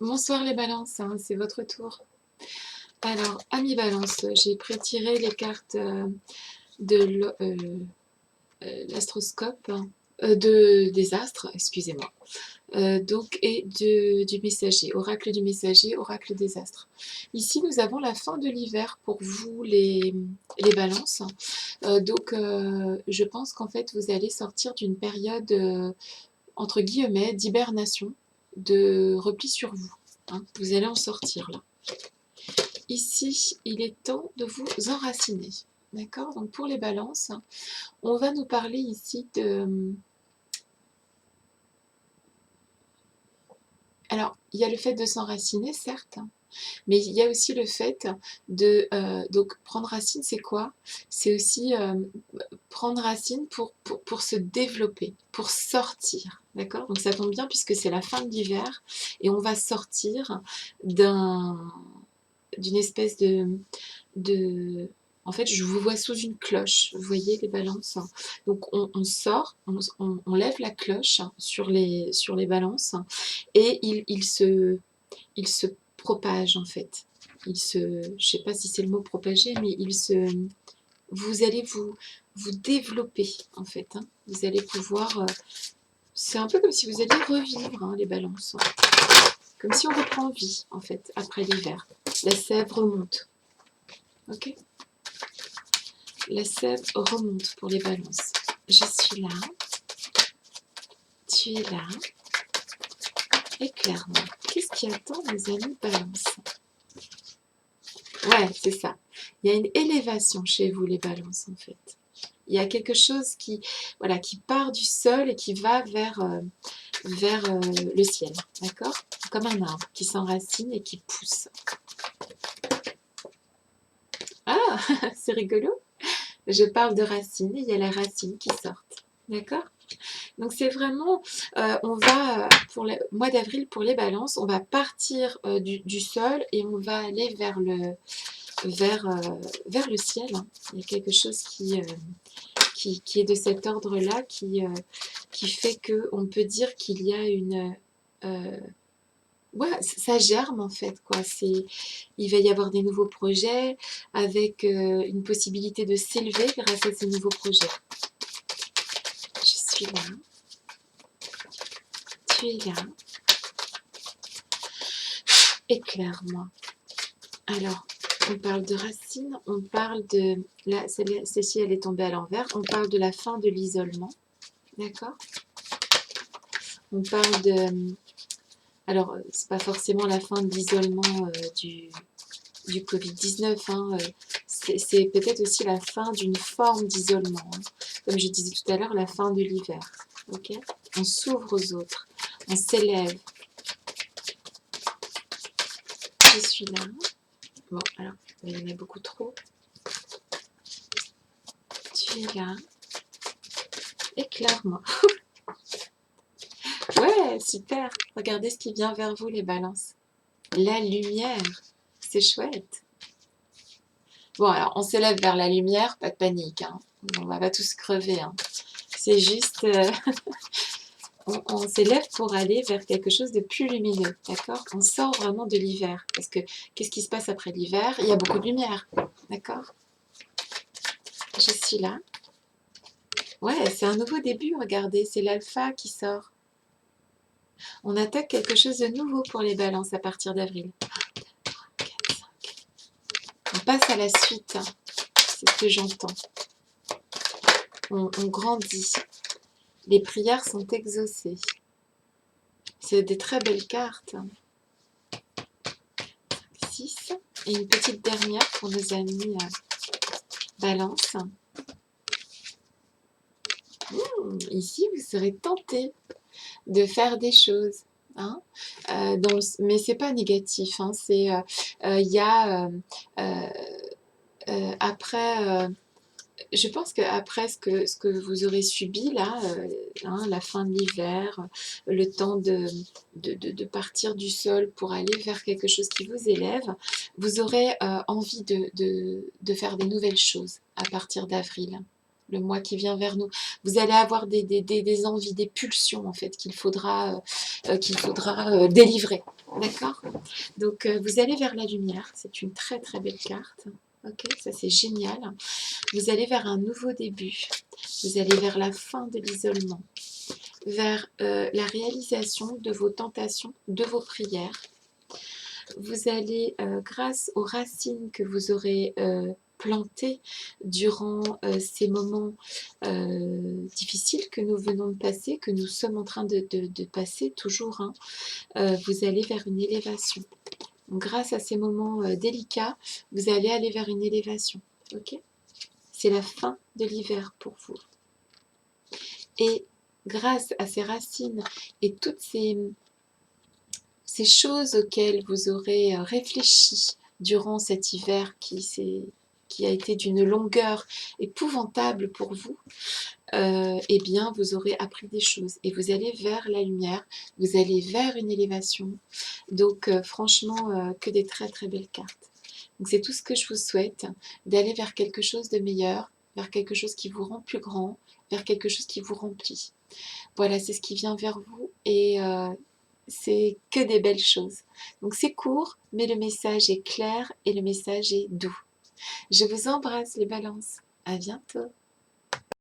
Bonsoir les balances, hein, c'est votre tour. Alors, amis balance, j'ai prétiré les cartes de l'astroscope, des astres, excusez-moi. Donc, et du messager, oracle du messager, oracle des astres. Ici, nous avons la fin de l'hiver pour vous les balances. Je pense qu'en fait, vous allez sortir d'une période, entre guillemets, d'hibernation, de repli sur vous, hein. Vous allez en sortir là. Ici, il est temps de vous enraciner. D'accord? Donc pour les balances, on va nous parler ici de... Alors, il y a le fait de s'enraciner, certes, mais il y a aussi le fait de... donc prendre racine, c'est quoi? C'est aussi prendre racine pour se développer, pour sortir. D'accord? Donc ça tombe bien puisque c'est la fin de l'hiver et on va sortir d'une espèce de... En fait, je vous vois sous une cloche, vous voyez les balances. Donc on sort, on lève la cloche sur les balances et il se propage en fait. Je ne sais pas si c'est le mot propager, mais vous allez vous développer en fait, hein. Vous allez pouvoir... c'est un peu comme si vous alliez revivre, hein, les balances. Comme si on reprend vie en fait après l'hiver. La sève remonte. Ok? La sève remonte pour les balances. Je suis là, tu es là, éclaire-moi. Qu'est-ce qui attend mes amis balances? Ouais, c'est ça. Il y a une élévation chez vous, les balances, en fait. Il y a quelque chose voilà, qui part du sol et qui va vers le ciel, d'accord? Comme un arbre qui s'enracine et qui pousse. Ah, c'est rigolo. Je parle de racines et il y a la racine qui sort, d'accord? Donc c'est vraiment, on va, pour le mois d'avril, pour les balances, on va partir du sol et on va aller vers le ciel, hein. Il y a quelque chose qui est de cet ordre-là, qui fait qu'on peut dire qu'il y a une... ouais, ça germe en fait, quoi. Il va y avoir des nouveaux projets avec une possibilité de s'élever grâce à ces nouveaux projets. Je suis là. Tu es là. Éclaire-moi. Alors, on parle de racines, on parle de... Là, celle-ci, elle est tombée à l'envers. On parle de la fin de l'isolement. D'accord? On parle de... Alors, c'est pas forcément la fin de l'isolement du Covid-19, hein. C'est peut-être aussi la fin d'une forme d'isolement, hein. Comme je disais tout à l'heure, la fin de l'hiver. Ok? On s'ouvre aux autres. On s'élève. Je suis là. Bon, alors, il y en a beaucoup trop. Tu es là. Éclaire-moi. Ouais, super. Regardez ce qui vient vers vous, les balances. La lumière. C'est chouette. Bon, alors, on s'élève vers la lumière, pas de panique, hein. On va pas tous crever, hein. C'est juste... on s'élève pour aller vers quelque chose de plus lumineux, d'accord? On sort vraiment de l'hiver. Parce que, qu'est-ce qui se passe après l'hiver? Il y a beaucoup de lumière, d'accord? Je suis là. Ouais, c'est un nouveau début, regardez, c'est l'alpha qui sort. On attaque quelque chose de nouveau pour les balances à partir d'avril. On passe à la suite, hein. C'est ce que j'entends. On grandit. Les prières sont exaucées. C'est des très belles cartes. 6. Et une petite dernière pour nos amis balance. Ici, vous serez tenté de faire des choses, hein, mais c'est pas négatif, hein, il y a après, je pense qu'après ce que vous aurez subi là, hein, la fin de l'hiver, le temps de partir du sol pour aller vers quelque chose qui vous élève, vous aurez envie de faire des nouvelles choses à partir d'avril. le mois qui vient vers nous. Vous allez avoir des envies, des pulsions en fait qu'il faudra délivrer. D'accord? Donc vous allez vers la lumière, c'est une très très belle carte. Ok, ça c'est génial. Vous allez vers un nouveau début. Vous allez vers la fin de l'isolement, vers la réalisation de vos tentations, de vos prières. Vous allez, grâce aux racines que vous aurez plantées durant ces moments difficiles que nous venons de passer, que nous sommes en train de passer toujours, hein, vous allez vers une élévation. Donc, grâce à ces moments délicats, vous allez aller vers une élévation. Ok? C'est la fin de l'hiver pour vous. Et grâce à ces racines et toutes ces choses auxquelles vous aurez réfléchi durant cet hiver qui a été d'une longueur épouvantable pour vous, eh bien, vous aurez appris des choses et vous allez vers la lumière, vous allez vers une élévation. Donc, franchement, que des très très belles cartes. Donc, c'est tout ce que je vous souhaite, d'aller vers quelque chose de meilleur, vers quelque chose qui vous rend plus grand, vers quelque chose qui vous remplit. Voilà, c'est ce qui vient vers vous et c'est que des belles choses. Donc, c'est court, mais le message est clair et le message est doux. Je vous embrasse les balances. À bientôt.